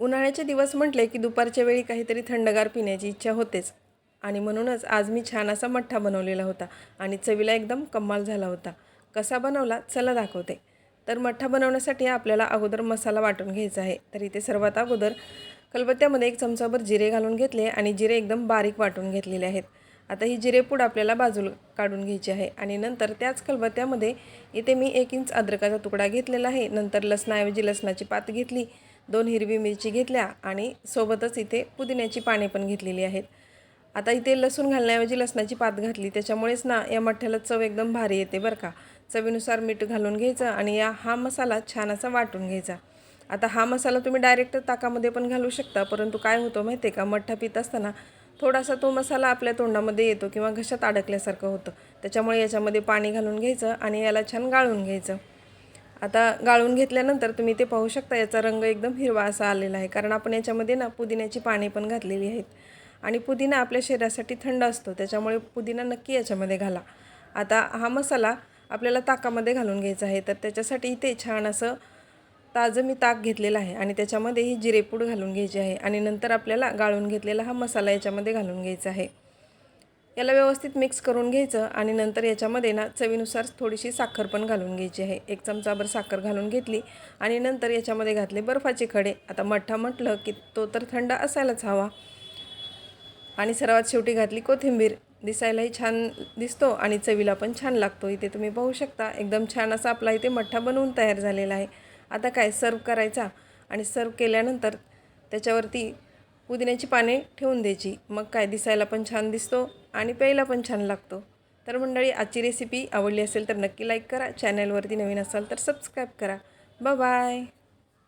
उन्हाळ्याचे दिवस म्हटले की दुपारच्या वेळी काहीतरी थंडगार पिण्याची इच्छा होतेच आणि म्हणूनच आज मी छान असा मठ्ठा बनवलेला होता आणि चवीला एकदम कमाल झाला होता। कसा बनवला चला दाखवते। तर मठ्ठा बनवण्यासाठी आपल्याला अगोदर मसाला वाटून घ्यायचा आहे। तर इथे सर्वात अगोदर खलबत्त्यामध्ये 1 चमचाभर जिरे घालून घेतले आणि जिरे एकदम बारीक वाटून घेतलेले आहेत। आता ही जिरेपूड आपल्याला बाजूला काढून घ्यायची आहे आणि नंतर त्याच खलबत्त्यामध्ये इथे मी 1 इंच अद्रकाचा तुकडा घेतलेला आहे। नंतर लसणाऐवजी लसणाची पात घेतली, 2 हिरवी मिरची घेतल्या आणि सोबतच इथे पुदिन्याची पाने पण घेतलेली आहेत। आता इथे लसूण घालण्याऐवजी लसणाची पात घातली, त्याच्यामुळेच ना या मठ्ठ्याला चव एकदम भारी येते बरं का। चवीनुसार मीठ घालून घ्यायचं आणि हा मसाला छान असा वाटून घ्यायचा। आता हा मसाला तुम्ही डायरेक्ट ताकामध्ये पण घालू शकता, परंतु काय होतं माहिती आहे का, मठ्ठा पित असताना थोडासा तो मसाला आपल्या तोंडामध्ये येतो किंवा घशात अडकल्यासारखं होतं। त्याच्यामुळे याच्यामध्ये पाणी घालून घ्यायचं आणि याला छान गाळून घ्यायचं। आता गाळून घेतल्यानंतर तुम्ही ते पाहू शकता, याचा रंग एकदम हिरवा असा आलेला आहे, कारण आपण याच्यामध्ये ना पुदिन्याची पाने पण घातलेली आहेत आणि पुदिना आपल्या शरीरासाठी थंड असतो, त्याच्यामुळे पुदिना नक्की याच्यामध्ये घाला। आता हा मसाला आपल्याला ताकामध्ये घालून घ्यायचा आहे। तर त्याच्यासाठी इथे छान असं ताजं मी ताक घेतलेलं आहे आणि त्याच्यामध्ये ही जिरेपूड घालून घ्यायची आहे आणि नंतर आपल्याला गाळून घेतलेला हा मसाला याच्यामध्ये घालून घ्यायचा आहे। याला व्यवस्थित मिक्स करून घ्यायचं आणि नंतर याच्यामध्ये ना चवीनुसार थोडीशी साखर पण घालून घ्यायची आहे। 1 चमचाभर साखर घालून घेतली आणि नंतर याच्यामध्ये घातले बर्फाचे खडे। आता मठ्ठा म्हटलं की तो तर थंड असायलाच हवा आणि सर्वात शेवटी घातली कोथिंबीर। दिसायलाही छान दिसतो आणि चवीला पण छान लागतो। इथे तुम्ही पाहू शकता एकदम छान असा आपला इथे मठ्ठा बनवून तयार झालेला आहे। आता काय सर्व करायचा आणि सर्व केल्यानंतर त्याच्यावरती पुदिन्याची पाने ठेवून द्यायची। मग काय दिसायला पण छान दिसतो आणि प्यायला पण छान लागतो। तर मंडळी, आजची रेसिपी आवडली असेल तर नक्की लाईक करा, चॅनलवरती नवीन असाल तर सबस्क्राईब करा। Bye bye.